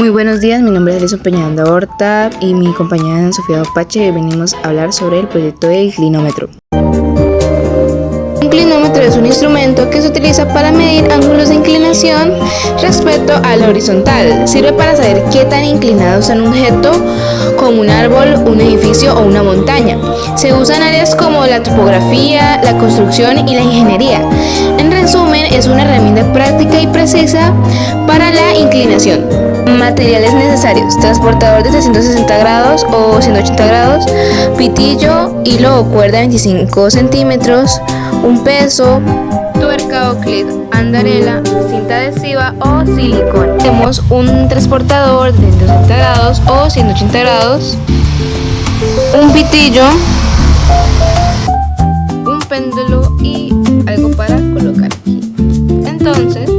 Muy buenos días, mi nombre es Alison Peñaranda Horta y mi compañera Ana Sofía Opache venimos a hablar sobre el proyecto del clinómetro. Un clinómetro es un instrumento que se utiliza para medir ángulos de inclinación respecto a la horizontal. Sirve para saber qué tan inclinado está un objeto como un árbol, un edificio o una montaña. Se usa en áreas como la topografía, la construcción y la ingeniería. En resumen, es una herramienta práctica y precisa para la inclinación. Materiales necesarios: transportador de 360 grados o 180 grados, pitillo, hilo o cuerda 25 centímetros, un peso, tuerca o clip, andarela, cinta adhesiva o silicón. Tenemos un transportador de 360 grados o 180 grados, un pitillo, un péndulo y algo para colocar aquí. Entonces,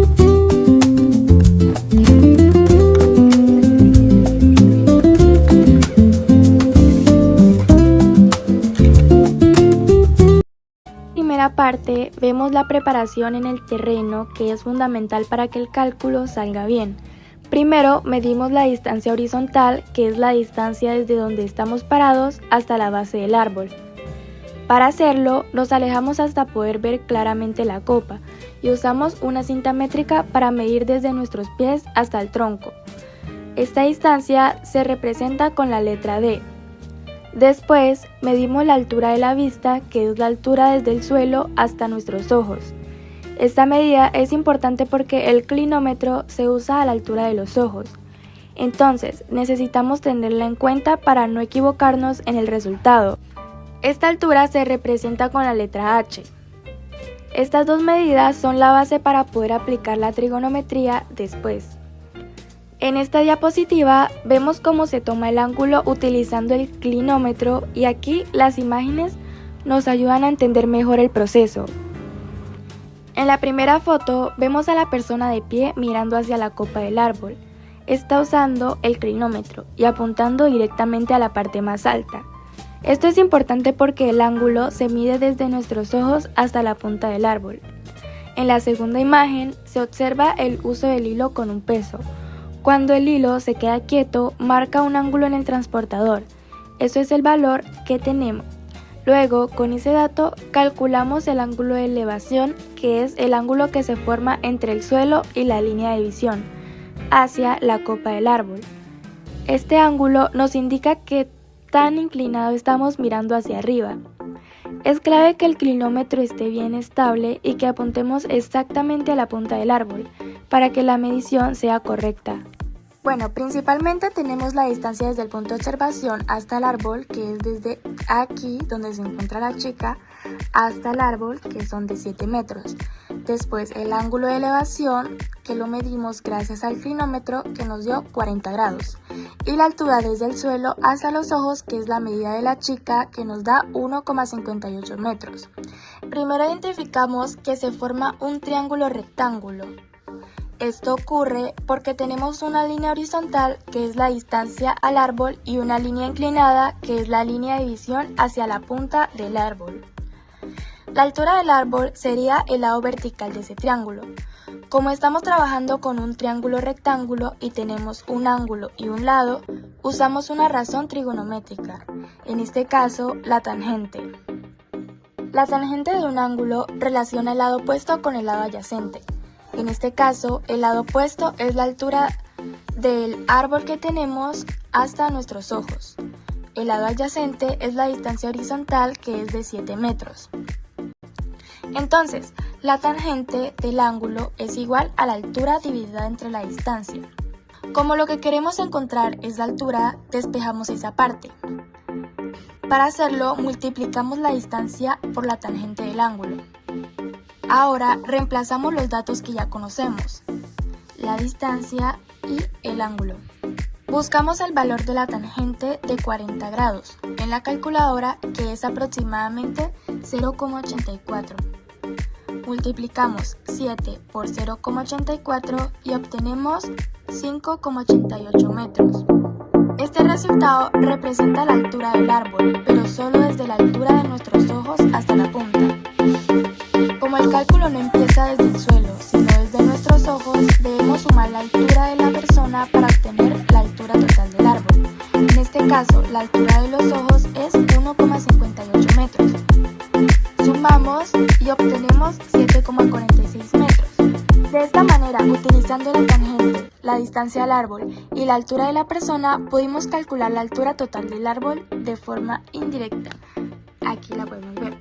Primera parte, vemos la preparación en el terreno, que es fundamental para que el cálculo salga bien. Primero medimos la distancia horizontal, que es la distancia desde donde estamos parados hasta la base del árbol. Para hacerlo, nos alejamos hasta poder ver claramente la copa y usamos una cinta métrica para medir desde nuestros pies hasta el tronco. Esta distancia se representa con la letra D. Después, medimos la altura de la vista, que es la altura desde el suelo hasta nuestros ojos. Esta medida es importante porque el clinómetro se usa a la altura de los ojos. Entonces, necesitamos tenerla en cuenta para no equivocarnos en el resultado. Esta altura se representa con la letra H. Estas dos medidas son la base para poder aplicar la trigonometría después. En esta diapositiva vemos cómo se toma el ángulo utilizando el clinómetro y aquí las imágenes nos ayudan a entender mejor el proceso. En la primera foto vemos a la persona de pie mirando hacia la copa del árbol. Está usando el clinómetro y apuntando directamente a la parte más alta. Esto es importante porque el ángulo se mide desde nuestros ojos hasta la punta del árbol. En la segunda imagen se observa el uso del hilo con un peso. Cuando el hilo se queda quieto, marca un ángulo en el transportador. Eso es el valor que tenemos. Luego, con ese dato, calculamos el ángulo de elevación, que es el ángulo que se forma entre el suelo y la línea de visión, hacia la copa del árbol. Este ángulo nos indica qué tan inclinado estamos mirando hacia arriba. Es clave que el clinómetro esté bien estable y que apuntemos exactamente a la punta del árbol, para que la medición sea correcta. Bueno, principalmente tenemos la distancia desde el punto de observación hasta el árbol, que es desde aquí, donde se encuentra la chica, hasta el árbol, que son de 7 metros. Después el ángulo de elevación, que lo medimos gracias al clinómetro, que nos dio 40 grados. Y la altura desde el suelo hasta los ojos, que es la medida de la chica, que nos da 1,58 metros. Primero identificamos que se forma un triángulo rectángulo. Esto ocurre porque tenemos una línea horizontal, que es la distancia al árbol, y una línea inclinada, que es la línea de visión hacia la punta del árbol. La altura del árbol sería el lado vertical de ese triángulo. Como estamos trabajando con un triángulo rectángulo y tenemos un ángulo y un lado, usamos una razón trigonométrica, en este caso la tangente. La tangente de un ángulo relaciona el lado opuesto con el lado adyacente. En este caso, el lado opuesto es la altura del árbol que tenemos hasta nuestros ojos. El lado adyacente es la distancia horizontal, que es de 7 metros. Entonces, la tangente del ángulo es igual a la altura dividida entre la distancia. Como lo que queremos encontrar es la altura, despejamos esa parte. Para hacerlo, multiplicamos la distancia por la tangente del ángulo. Ahora reemplazamos los datos que ya conocemos, la distancia y el ángulo. Buscamos el valor de la tangente de 40 grados en la calculadora, que es aproximadamente 0,84. Multiplicamos 7 por 0,84 y obtenemos 5,88 metros. Este resultado representa la altura del árbol, pero solo desde la altura de nuestros ojos hasta la punta. Como el cálculo no empieza desde el suelo, sino desde nuestros ojos debemos sumar la altura de la persona para obtener la altura total del árbol. En este caso, la altura de los ojos es 1,58 metros. Sumamos y obtenemos 7,46 metros. De esta manera, utilizando la tangente, la distancia al árbol y la altura de la persona, pudimos calcular la altura total del árbol de forma indirecta. Aquí la podemos ver.